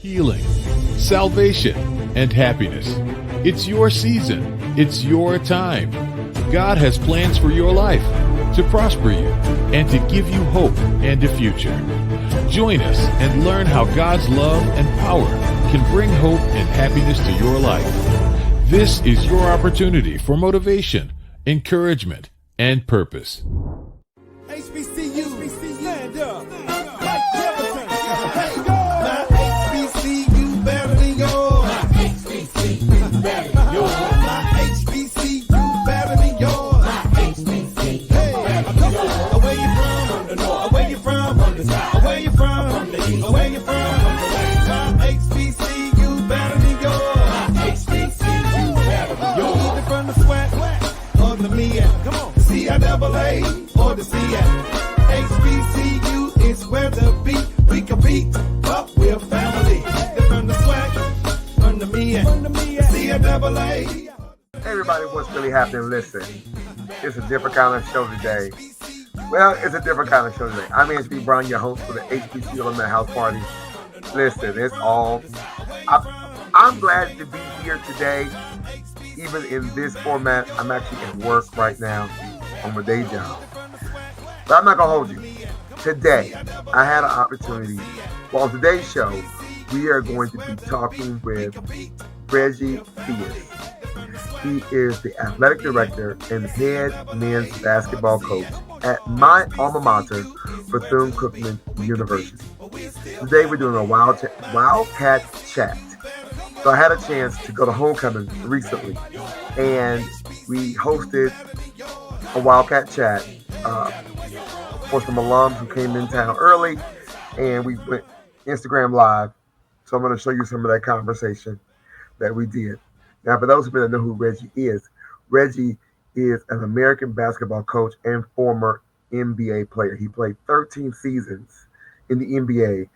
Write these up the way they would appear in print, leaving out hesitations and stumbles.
healing, salvation, and happiness. It's your season. It's your time. God has plans for your life to prosper you and to give you hope and a future. Join us and learn how God's love and power can bring hope and happiness to your life. This is your opportunity for motivation, encouragement, and purpose. HBCU, stand up. Like Jefferson. Let's go. My HBCU better than yours. My HBCU better than yours. My HBCU better than yours. My HBCU better than yours. Where you from? From the north. Where you from? From the south. Where you from? From the east. Where you from? From the west. My HBCU better than yours. My HBCU better than yours. Either from the sweat or the MEAC. Come on. CIAA or the CF. HBCU is where the beat we compete, but we're family. They're from the swag, from the MEAC, CIAA. Hey everybody, what's really happening? Listen, it's a different kind of show today. Well, it's a different kind of show today. I'm HB Brown, your host for the HBCU Alumni House Party. Listen, it's all. I'm glad to be here today, even in this format. I'm actually at work right now on my day job. But I'm not going to hold you. Today, I had an opportunity. Well, on today's show, we are going to be talking with Reggie Theus. He is the athletic director and head men's basketball coach at my alma mater, Bethune-Cookman University. Today, we're doing a Wildcat chat. So I had a chance to go to homecoming recently, and we hosted a Wildcat chat for some alums who came in town early, and we went Instagram Live. So I'm going to show you some of that conversation that we did. Now, for those who don't know who Reggie is an American basketball coach and former NBA player. He played 13 seasons in the NBA.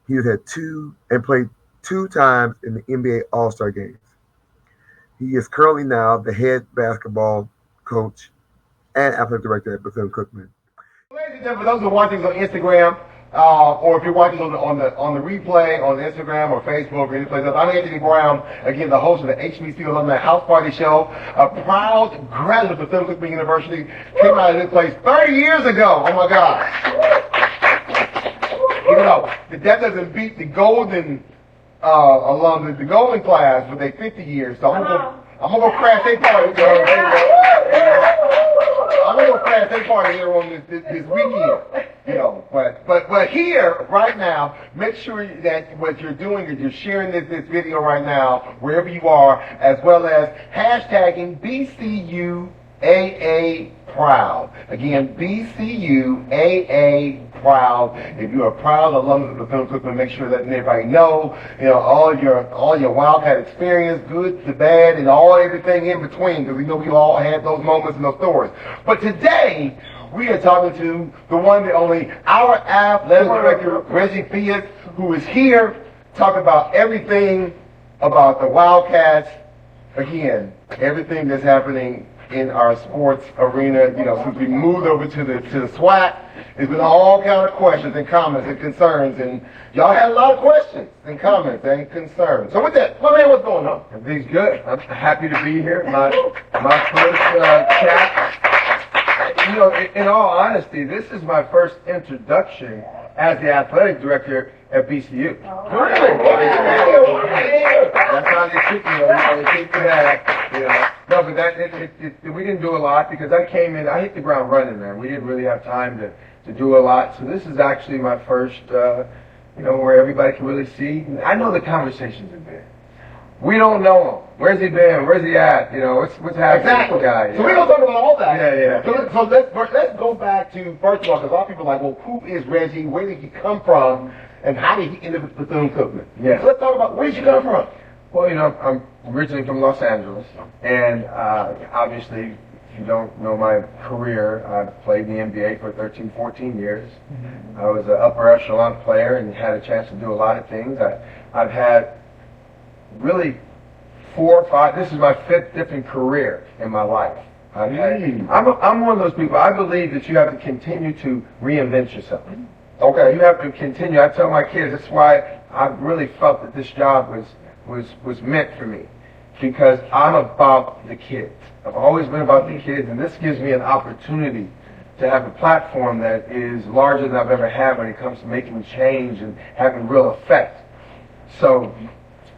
He has had played two times in the NBA All-Star games. He is currently now the head basketball coach and athletic director at Bethune-Cookman. Ladies and gentlemen, for those who are watching on Instagram, or if you're watching on the replay on Instagram or Facebook or any place else, I'm Anthony Brown, again, the host of the HBCU Alumni House Party Show. A proud graduate of Bethune-Cookman University, came out of this place 30 years ago. Oh my God! You know, that doesn't beat the golden alum, the golden class for their 50 years. So I'm gonna go crash their party. I'm gonna go crash their party here on this weekend. You know, but here right now, make sure that what you're doing is you're sharing this video right now wherever you are, as well as hashtagging BCU AA Proud. Again, BCU AA Proud. If you're a proud alum of Bethune-Cookman, make sure that everybody know, all your Wildcat experience, good, the bad, and everything in between, because we know we all had those moments and those stories. But today, we are talking to the one, the only, our athletic director, Reggie Theus, who is here to talk about everything about the Wildcats. Again, everything that's happening in our sports arena, since we moved over to the SWAC, there's been all kind of questions and comments and concerns, and y'all had a lot of questions and comments and concerns. So with that, my man, what's going on? Everything's good. I'm happy to be here. My first chat. In all honesty, this is my first introduction as the athletic director at BCU. That's how they treat me. They treat me that. No, but we didn't do a lot because I came in. I hit the ground running, man. We didn't really have time to do a lot. So this is actually my first, where everybody can really see. I know the conversations have been. We don't know him. Where's he been? Where's he at? What's happening Exactly. with the guy? So we're going to talk about all that. Yeah. So let's go back to, first of all, because a lot of people are like, well, who is Reggie? Where did he come from? And how did he end up at Bethune-Cookman? Yeah. So let's talk about, where did you come from? Well, I'm originally from Los Angeles, and obviously, if you don't know my career, I've played in the NBA for 13, 14 years. Mm-hmm. I was an upper echelon player and had a chance to do a lot of things. I've had really 4 or 5, this is my 5th different career in my life. I'm one of those people, I believe that you have to continue to reinvent yourself. Okay. You have to continue. I tell my kids, that's why I really felt that this job was meant for me because I'm about the kids. I've always been about the kids, and this gives me an opportunity to have a platform that is larger than I've ever had when it comes to making change and having real effect. So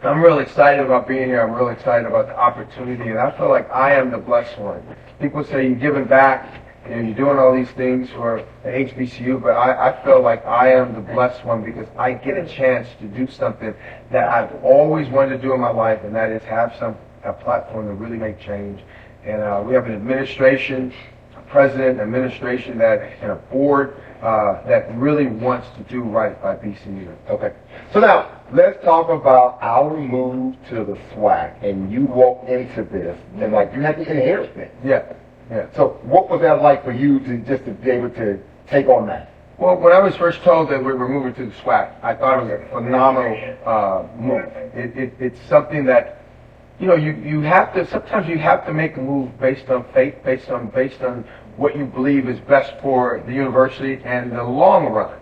I'm really excited about being here. I'm really excited about the opportunity, and I feel like I am the blessed one. People say you're giving back, and you're doing all these things for the HBCU, but I feel like I am the blessed one because I get a chance to do something that I've always wanted to do in my life, and that is have a platform to really make change. And we have an administration, a president, administration and a board that really wants to do right by BCU. Okay. So now, let's talk about our move to the SWAC. And you walked into this, and like you had to inherit it. Yeah. Yeah. So what was that like for you to just to be able to take on that? Well, when I was first told that we were moving to the SWAC, I thought it was a phenomenal move. It's something that, you know, you have to, sometimes you have to make a move based on faith, based on what you believe is best for the university and the long run.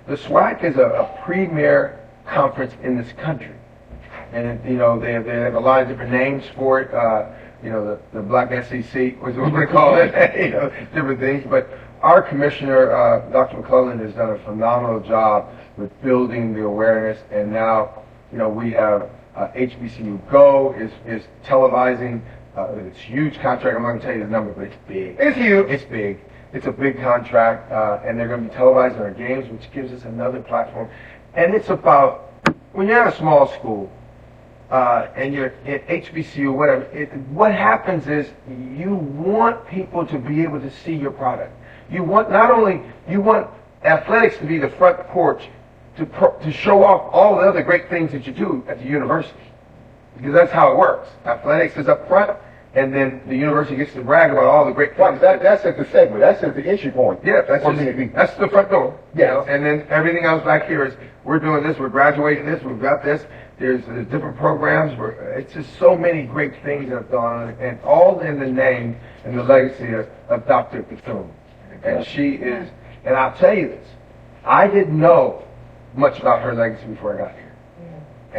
The SWAC is a premier conference in this country. And, you know, they have a lot of different names for it. You know, the Black SEC was what we call it, you know, different things. But our commissioner, Dr. McClellan, has done a phenomenal job with building the awareness. And now, you know, we have HBCU Go is televising. It's a huge contract. I'm not going to tell you the number, but it's big. It's huge. It's big. It's a big contract. And they're going to be televising our games, which gives us another platform. And it's about, when you're at a small school, and you're at HBCU, whatever, what happens is you want people to be able to see your product. You want you want athletics to be the front porch to show off all the other great things that you do at the university. Because that's how it works. Athletics is up front, and then the university gets to brag about all the great things. That's at the segment. That's at the entry point. Yeah, that's the front door. Yes. You know? And then everything else back here is, we're doing this, we're graduating this, we've got this. There's different programs. It's just so many great things that have gone on, and all in the name and the legacy of Dr. Bethune. And she is, and I'll tell you this, I didn't know much about her legacy before I got here.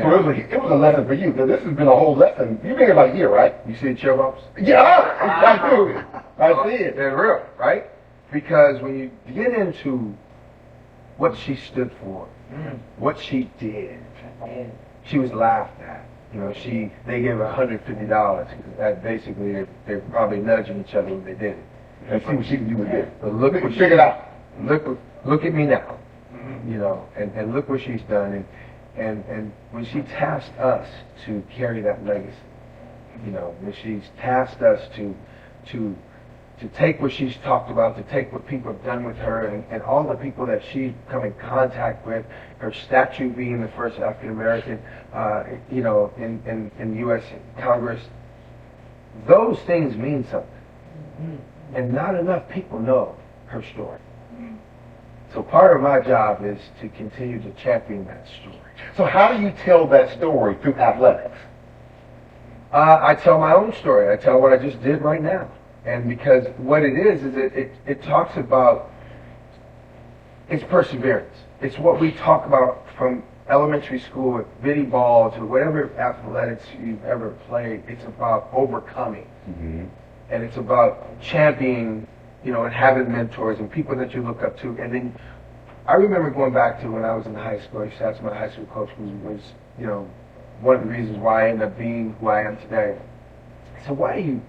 So it was a lesson for you, because this has been a whole lesson. You've been here about a year, right? You see the chill bumps? Yeah, I do. I see it. They're real, right? Because when you get into what she stood for, what she did, she was laughed at. You know, they gave her $150. That basically, they're probably nudging each other when they did it. And see what she can do with it. But look what figure it out. Look at me now. You know, and look what she's done. And when she tasked us to carry that legacy, you know, when she's tasked us to take what she's talked about, to take what people have done with her, and all the people that she's come in contact with, her statue being the first African American, you know, in U.S. Congress, those things mean something. And not enough people know her story. So part of my job is to continue to champion that story. So how do you tell that story through athletics? I tell my own story. I tell what I just did right now. And because what it is it talks about, it's perseverance. It's what we talk about from elementary school with bitty ball to whatever athletics you've ever played. It's about overcoming. Mm-hmm. And it's about championing, you know, and having mentors and people that you look up to. And then I remember going back to when I was in high school. I used to ask my high school coach, was, you know, one of the reasons why I ended up being who I am today. I said, why do you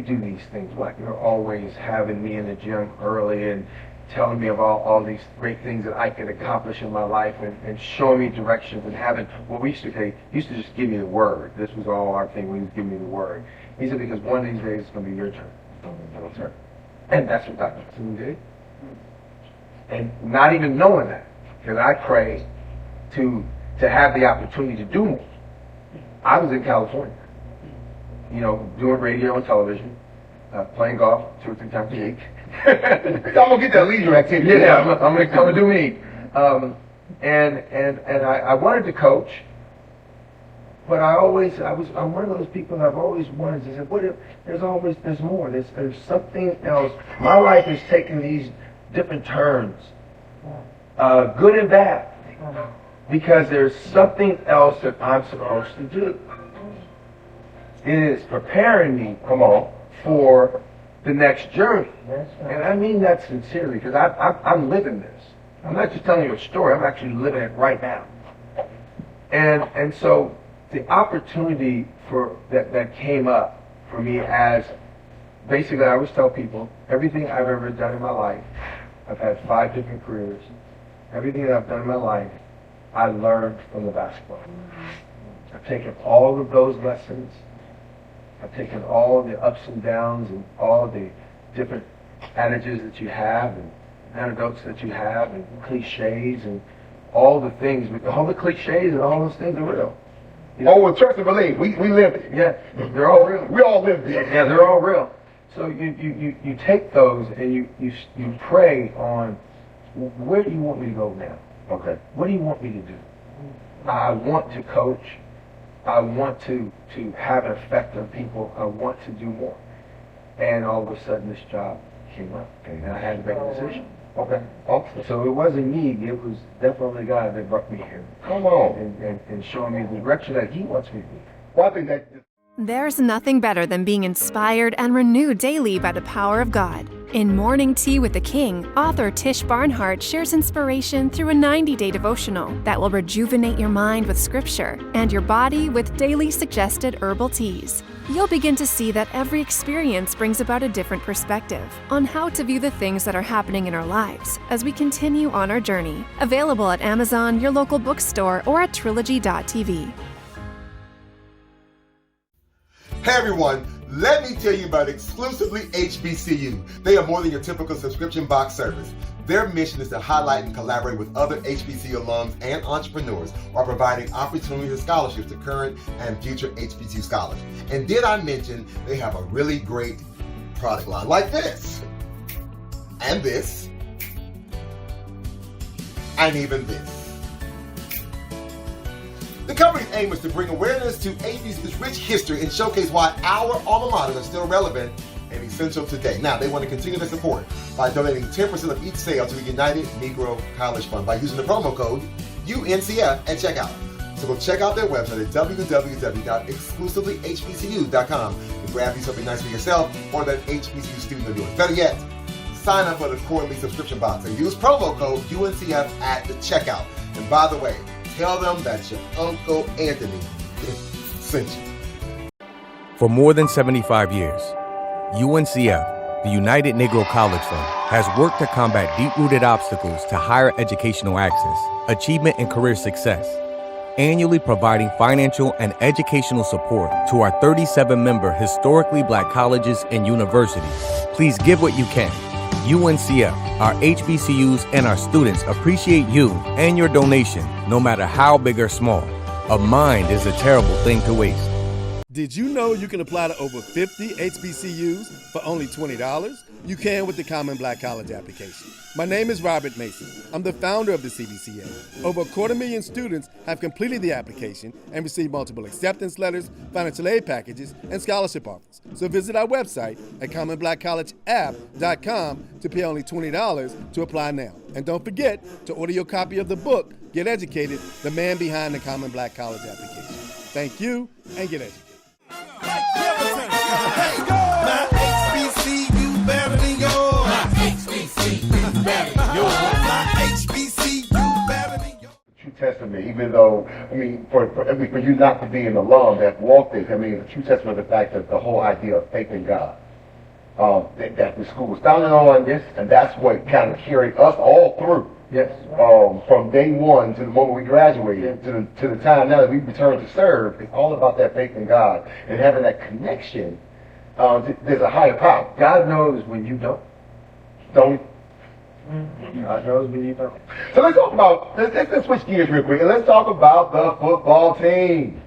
do these things? Why you're always having me in the gym early and telling me about all these great things that I could accomplish in my life, and showing me directions, and having what we used to say, used to just give me the word. This was all our thing. We was giving me the word. He said, because one of these days it's going to be your turn. And that's what Dr. Bethune did. And not even knowing that, because I prayed to have the opportunity to do more. I was in California, you know, doing radio and television, playing golf 2 or 3 times a week. I'm gonna get that leisure activity. Yeah, I'm gonna come and do me. And I wanted to coach, but I'm one of those people that I've always wanted to say, what if there's more. There's something else. My life is taking these different turns, good and bad. because there's something else that I'm supposed to do. It is preparing me, for the next journey. And I mean that sincerely, because I'm living this. I'm not just telling you a story, I'm actually living it right now. And so the opportunity for that came up for me as, basically I always tell people, everything I've ever done in my life, I've had 5 different careers, everything that I've done in my life, I learned from the basketball. I've taken all of those lessons, I've taken all of the ups and downs and all of the different adages that you have and anecdotes that you have and cliches and all the things, all the cliches and all those things are real. You know? Oh, well, trust and believe. We lived it. Yeah, they're all real. We all lived it. Yeah, they're all real. So you take those and you pray on, where do you want me to go now? Okay. What do you want me to do? I want to coach. I want to have an effect on people. I want to do more. And all of a sudden this job came up and I had to make a decision. Okay. Awesome. So it wasn't me, it was definitely God that brought me here. Come on. And showing me the direction that He wants me to be. Well, I think that. There's nothing better than being inspired and renewed daily by the power of God. In Morning Tea with the King, author Tish Barnhart shares inspiration through a 90-day devotional that will rejuvenate your mind with scripture and your body with daily suggested herbal teas. You'll begin to see that every experience brings about a different perspective on how to view the things that are happening in our lives as we continue on our journey. Available at Amazon, your local bookstore, or at trilogy.tv. Hey everyone, let me tell you about exclusively HBCU. They are more than your typical subscription box service. Their mission is to highlight and collaborate with other HBCU alums and entrepreneurs while providing opportunities and scholarships to current and future HBCU scholars. And did I mention they have a really great product line like this, and this, and even this. The company's aim is to bring awareness to HBCU's rich history and showcase why our alma maters are still relevant and essential today. Now, they want to continue their support by donating 10% of each sale to the United Negro College Fund by using the promo code UNCF at checkout. So go check out their website at www.exclusivelyhbcu.com and grab you something nice for yourself or that HBCU student of yours. Better yet, sign up for the quarterly subscription box and use promo code UNCF at the checkout. And by the way, tell them that your Uncle Anthony sent you. For more than 75 years, UNCF, the United Negro College Fund, has worked to combat deep-rooted obstacles to higher educational access, achievement, and career success, annually providing financial and educational support to our 37-member historically Black colleges and universities. Please give what you can. UNCF, our HBCUs, and our students appreciate you and your donation, no matter how big or small. A mind is a terrible thing to waste. Did you know you can apply to over 50 HBCUs for only $20? You can with the Common Black College application. My name is Robert Mason. I'm the founder of the CBCA. Over 250,000 students have completed the application and received multiple acceptance letters, financial aid packages, and scholarship offers. So visit our website at commonblackcollegeapp.com to pay only $20 to apply now. And don't forget to order your copy of the book, Get Educated, The Man Behind the Common Black College Application. Thank you, and get educated. Let's go! My HBCU better than yours. My HBCU better than yours. My HBCU better than yours. True testament, even though, I mean, for you not to be an alum that walked it, I mean, it's a true testament of the fact that the whole idea of faith in God, that the school was founded on, Yes. And that's what kind of carried us all through. Yes. From day one to the moment we graduated, to the time now that we return to serve, it's all about that faith in God and having that connection. There's a higher power. God knows when you don't. Don't. God knows when you don't. So let's talk about, let's switch gears real quick, and let's talk about the football team.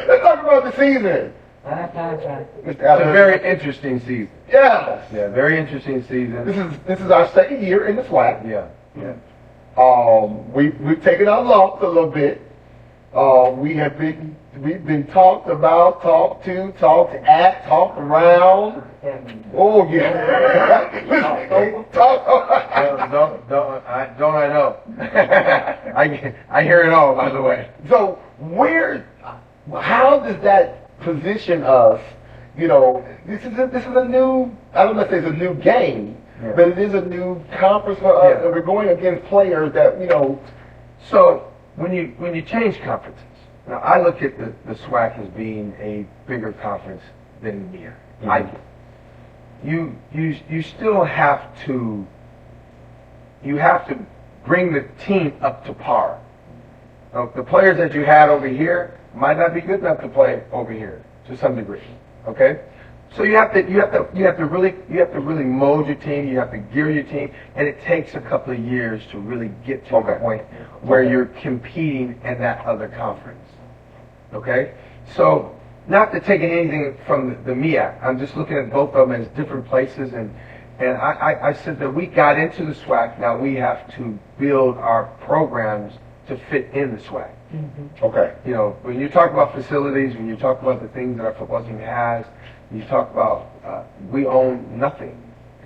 Let's talk about the season. It's a very interesting season. Yes. Yeah, very interesting season. This is our second year in the SWAC. Yeah, yeah. We've taken our lumps a little bit. We've been talked about, talked to, talked at, talked around. Oh yeah. Don't I know? I hear it all, by the way. So how does that position us? You know, this is a new, I don't know if it's a new game, but it is a new conference for us, and we're going against players that, you know. So when you change conferences, now I look at the SWAC as being a bigger conference than the MIA. You still have to bring the team up to par. Now, the players that you had over here might not be good enough to play over here to some degree. Okay, so you have to really mold your team. You have to gear your team, and it takes a couple of years to really get to the point where you're competing in that other conference. Okay, so not to take anything from the MIAC, I'm just looking at both of them as different places, and I said that we got into the SWAC. Now we have to build our programs to fit in the SWAC. Okay. You know, when you talk about facilities, when you talk about the things that our football team has, you talk about we own nothing.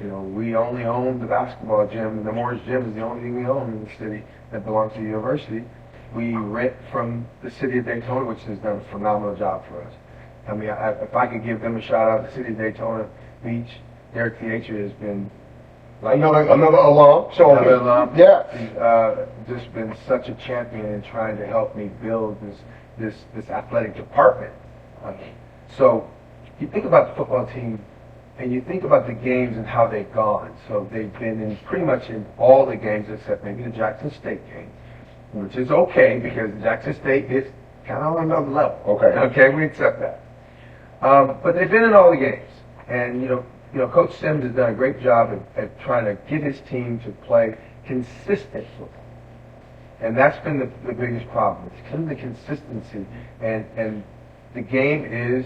You know, we only own the basketball gym. The Morris Gym is the only thing we own in the city that belongs to the university. We rent from the city of Daytona, which has done a phenomenal job for us. I mean, if I could give them a shout out, the city of Daytona Beach, Derek Theus has been another alum. Another alum. Yeah. He's just been such a champion in trying to help me build this athletic department. So you think about the football team, and you think about the games and how they've gone. So they've been in pretty much in all the games except maybe the Jackson State game, which is okay because Jackson State is kind of on another level. Okay, we accept that. But they've been in all the games, and you know, Coach Sims has done a great job at trying to get his team to play consistent football, and that's been the biggest problem. It's kind of the consistency, and the game in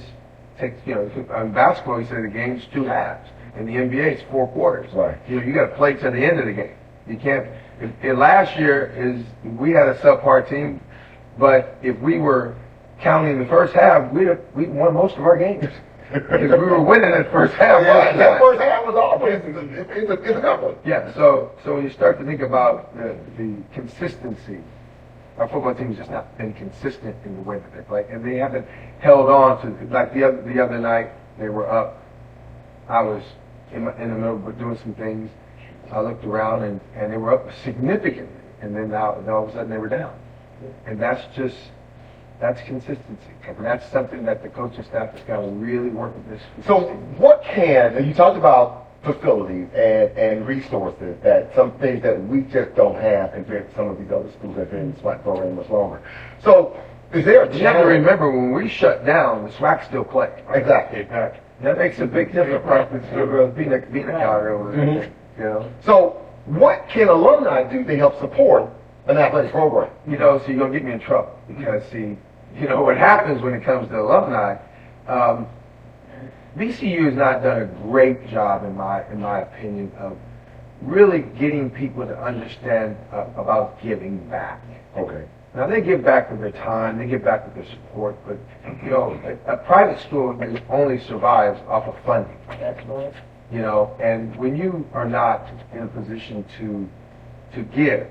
basketball you say the game's 2 halves, in the NBA it's 4 quarters. Right. You know, you got to play to the end of the game. You can't. Last year we had a subpar team, but if we were counting the first half, we won most of our games. Because we were winning that first half. That first half was always it's a couple. Yeah, so when you start to think about the consistency, our football team has just not been consistent in the way that they play, and they haven't held on to, like the other night they were up. I was in the middle of doing some things. I looked around and they were up significantly, and then now all of a sudden they were down, and that's consistency, and that's something that the coaching staff has got to really work with this. So what you talked about facilities and resources, that some things that we just don't have compared to some of these other schools that have been in the SWAC program much longer. So is there a challenge? You have to remember, when we shut down, the SWAC still play. Exactly. That makes a big difference. Being a guy over there, you know. So what can alumni do to help support an athletic program? You know, so you're gonna get me in trouble because you know what happens when it comes to alumni. VCU has not done a great job, in my opinion, of really getting people to understand about giving back. Okay. Now they give back with their time, they give back with their support, but you know, a private school only survives off of funding. You know, and when you are not in a position to give,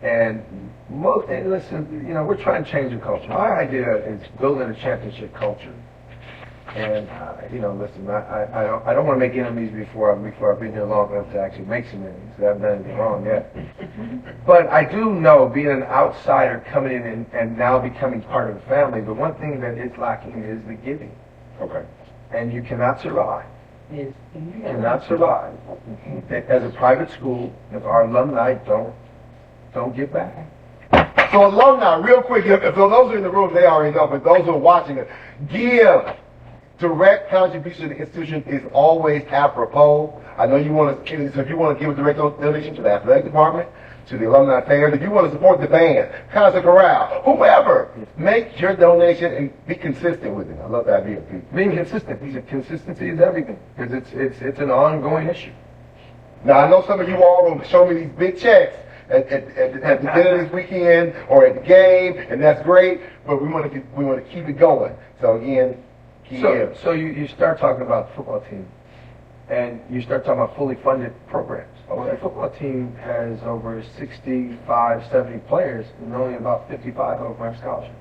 and listen, you know, we're trying to change the culture. My idea is building a championship culture. And you know, listen, I don't want to make enemies before I've been here long enough to actually make some enemies. I haven't done anything wrong yet. But I do know, being an outsider coming in and now becoming part of the family, the one thing that is lacking is the giving. Okay. And you cannot survive. You cannot survive as a private school if our alumni don't give back. So alumni, real quick, if those are in the room, they already know, but those who are watching it, give. Direct contribution to the institution is always apropos. I know you want to, so if you want to give a direct donation to the athletic department, to the alumni affairs, if you want to support the band, concert chorale, whoever, make your donation and be consistent with it. I love that idea. Being consistent. Consistency is everything, because it's an ongoing issue. Now I know some of you all will show me these big checks at the end of this weekend or at the game, and that's great. But we want to keep it going. So again, so you start talking about the football team, and you start talking about fully funded programs. Well, the football team has over 65, 70 players, and only about 55 of them have scholarships.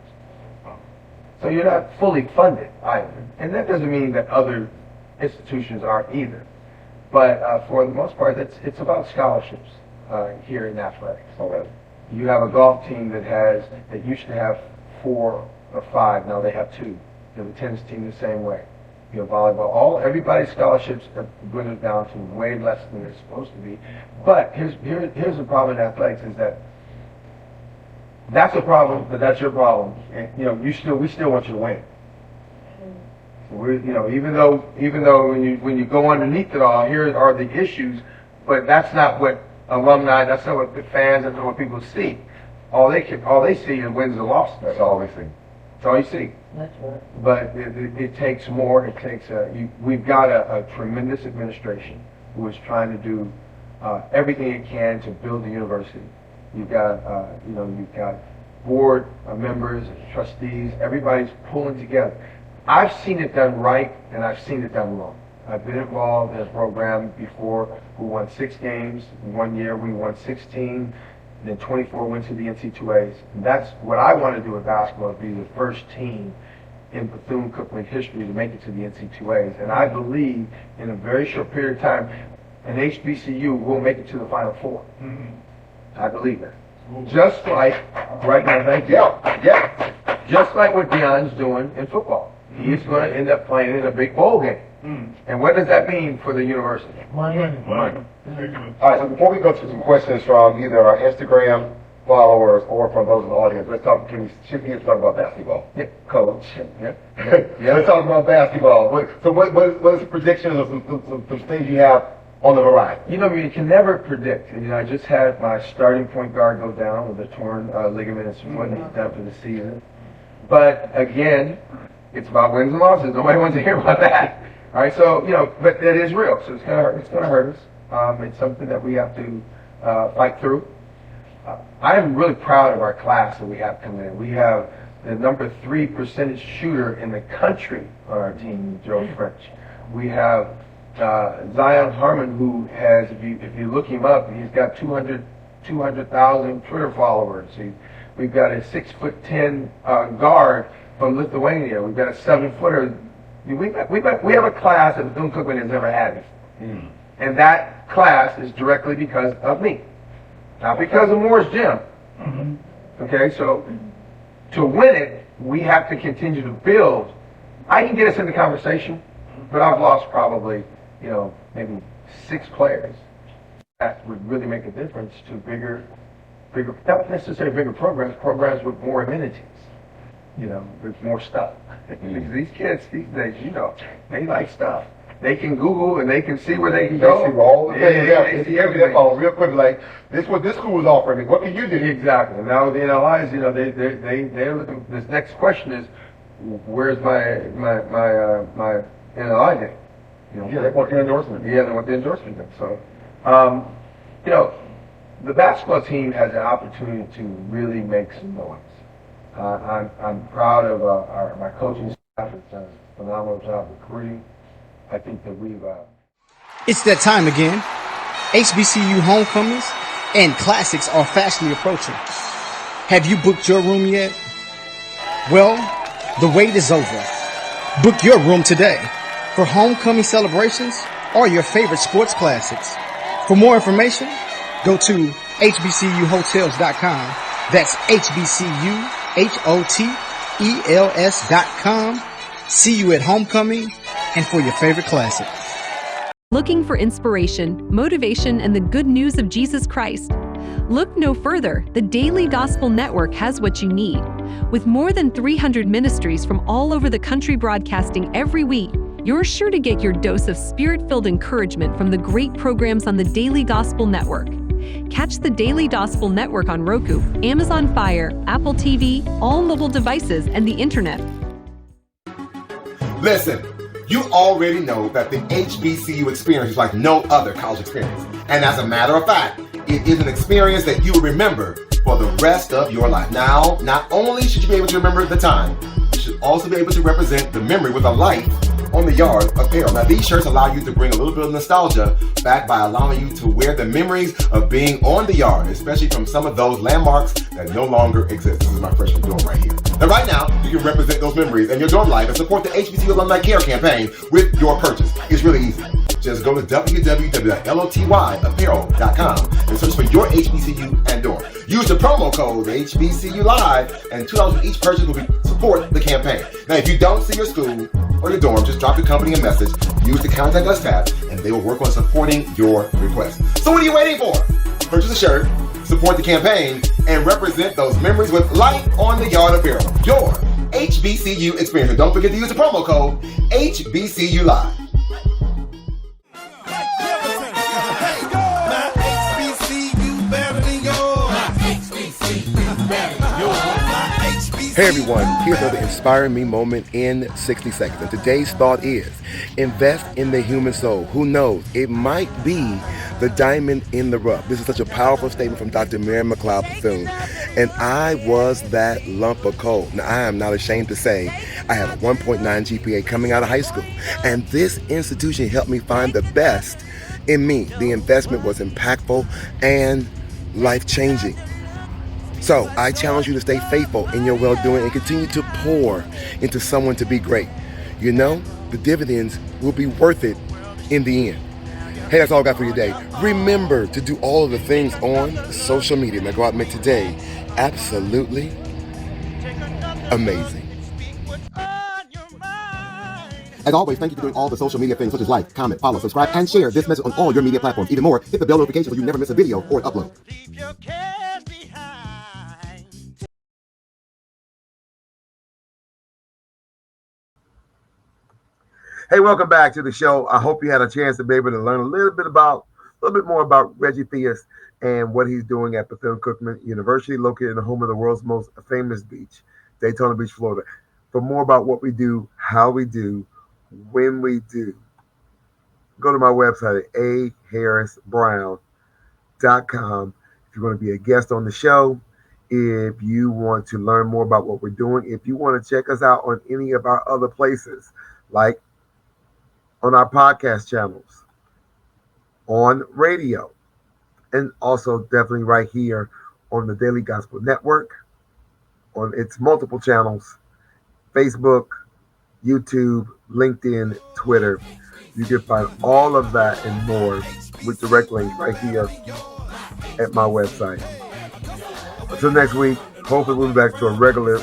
So you're not fully funded either. And that doesn't mean that other institutions aren't either. But for the most part, it's about scholarships here in athletics. Okay. You have a golf team that used to have 4 or 5, now they have 2. You have a tennis team the same way. You have volleyball. Everybody's scholarships are dwindled down to way less than they're supposed to be. But here's the problem in athletics is that's a problem, but that's your problem. And, we still want you to win. We're, even though when you go underneath it all, here are the issues, but that's not what alumni, that's not what the fans, that's not what people see. All they see is wins and losses. That's all they see. That's all you see. That's right. But it takes more. It takes we've got a tremendous administration who is trying to do everything it can to build the university. You've got you've got board members, trustees. Everybody's pulling together. I've seen it done right, and I've seen it done wrong. I've been involved in a program before who won 6 games. One year we won 16. Then 24 went to the NC2As. And that's what I want to do with basketball, is be the first team in Bethune-Cookman history to make it to the NC2As. And I believe in a very short period of time, an HBCU will make it to the Final Four. Mm-hmm. I believe that. Just like right now, thank you. Yeah. Just like what Deion's doing in football. He's going to end up playing in a big bowl game. And what does that mean for the university? Money. All right, so before we go to some questions from either our Instagram followers or from those in the audience, can we shift gears to talk about basketball? Yep. Coach. Yep. Yeah, let's talk about basketball. What is the predictions or some things you have on the horizon? You can never predict. I just had my starting point guard go down with a torn ligament in his foot, and he's done for the season. But again, it's about wins and losses. Nobody wants to hear about that. All right, so but it is real. So it's gonna hurt us. It's something that we have to fight through. I am really proud of our class that we have coming in. We have the number 3 percentage shooter in the country on our team, Joe French. We have Zion Harmon, who has, if you look him up, he's got 200,000 Twitter followers. We've got a 6'10" guard from Lithuania. We've got a 7-footer. We have a class that Bethune-Cookman has never had. And that class is directly because of me. Not because of Moore's Gym. Okay, so to win it, we have to continue to build. I can get us in the conversation, but I've lost probably, maybe 6 players that would really make a difference to bigger, not necessarily bigger programs with more amenities. With more stuff. These kids these days, they like stuff. They can Google and they can see where they can go. They see all the things. They see everything. Real quick, like this, what this school is offering me. What can you do? Exactly. Now the NLIs, they're looking. This next question is, where's my NLI day? Yeah, they want the endorsement. Yeah, they want the endorsement. So, the basketball team has an opportunity to really make some noise. I'm proud of my coaching staff. It's done a phenomenal job recruiting. I think that we've... It's that time again. HBCU homecomings and classics are fastly approaching. Have you booked your room yet? Well, the wait is over. Book your room today for homecoming celebrations or your favorite sports classics. For more information, go to hbcuhotels.com. That's hbcuhotels.com. See you at homecoming and for your favorite classic. Looking for inspiration, motivation, and the good news of Jesus Christ? Look no further. The Daily Gospel Network has what you need. With more than 300 ministries from all over the country broadcasting every week, you're sure to get your dose of spirit-filled encouragement from the great programs on the Daily Gospel Network. Catch the Daily Gospel Network on Roku, Amazon Fire, Apple TV, all mobile devices, and the internet. Listen, you already know that the HBCU experience is like no other college experience. And as a matter of fact, it is an experience that you will remember for the rest of your life. Now, not only should you be able to remember the time, you should also be able to represent the memory with a light on the yard apparel. Now, these shirts allow you to bring a little bit of nostalgia back by allowing you to wear the memories of being on the yard, especially from some of those landmarks that no longer exist. This is my freshman dorm right here. Now, right now, you can represent those memories in your dorm life and support the HBCU Alumni Care campaign with your purchase. It's really easy. Just go to www.lotyyapparel.com and search for your HBCU and dorm. Use the promo code HBCU Live, and $2 for each purchase will support the campaign. Now, if you don't see your school or your dorm, just drop your company a message, use the Contact Us tab, and they will work on supporting your request. So what are you waiting for? Purchase a shirt, support the campaign, and represent those memories with light on the yard apparel. Your HBCU experience. And don't forget to use the promo code HBCU Live. Hey everyone, here's another inspiring me moment in 60 seconds. And today's thought is, invest in the human soul. Who knows? It might be the diamond in the rough. This is such a powerful statement from Dr. Mary McLeod Bethune. And I was that lump of coal. Now, I am not ashamed to say I had a 1.9 GPA coming out of high school. And this institution helped me find the best in me. The investment was impactful and life-changing. So I challenge you to stay faithful in your well-doing and continue to pour into someone to be great. You know, the dividends will be worth it in the end. Hey, that's all I got for you today. Remember to do all of the things on social media. Now go out and make today absolutely amazing. As always, thank you for doing all the social media things such as like, comment, follow, subscribe, and share this message on all your media platforms. Even more, hit the bell notification so you never miss a video or an upload. Hey, welcome back to the show. I hope you had a chance to be able to learn a little bit more about Reggie Theus and what he's doing at Bethune-Cookman University, located in the home of the world's most famous beach, Daytona Beach, Florida. For more about what we do, how we do, when we do, go to my website at aharrisbrown.com. If you want to be a guest on the show, if you want to learn more about what we're doing, if you want to check us out on any of our other places, like on our podcast channels, on radio, and also definitely right here on the Daily Gospel Network, on its multiple channels, Facebook, YouTube, LinkedIn, Twitter. You can find all of that and more with direct links right here at my website. Until next week, hopefully we'll be back to a regular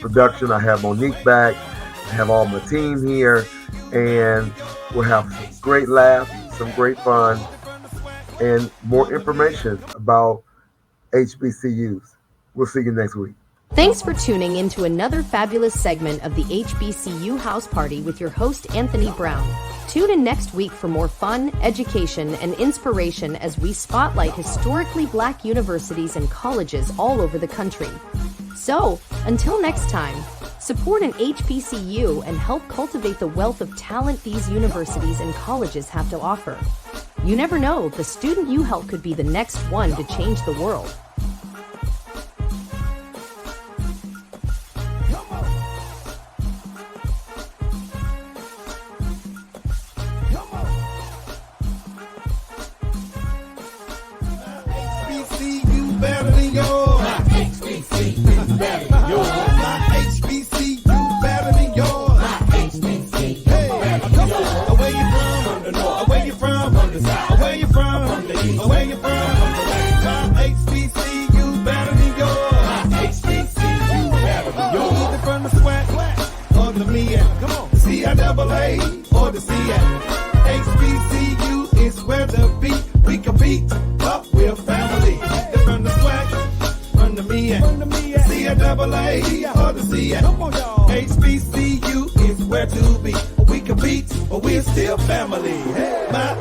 production. I have Monique back. I have all my team here, and we'll have some great laughs, some great fun, and more information about HBCUs. We'll see you next week. Thanks for tuning into another fabulous segment of the HBCU House Party with your host, Anthony Brown. Tune in next week for more fun, education, and inspiration as we spotlight historically Black universities and colleges all over the country. So, until next time, support an HBCU and help cultivate the wealth of talent these universities and colleges have to offer. You never know, the student you help could be the next one to change the world. Better than yours. My HBCU better than yours. My HBCU better than yours. My HBCU better than yours. Where you from? From the north. Where you from? From the south. Where you from? From the east. Where you from? From the west. My HBCU better than yours. My HBCU better than yours. Either from the SWAC or the MEAC. Come on. CIAA or the CIAC. HBCU is where the beat we compete. Up, we're family. From the SWAC, from the MEAC, CIAA or the CIAC. HBCU is where to be. We compete, but we're still family. My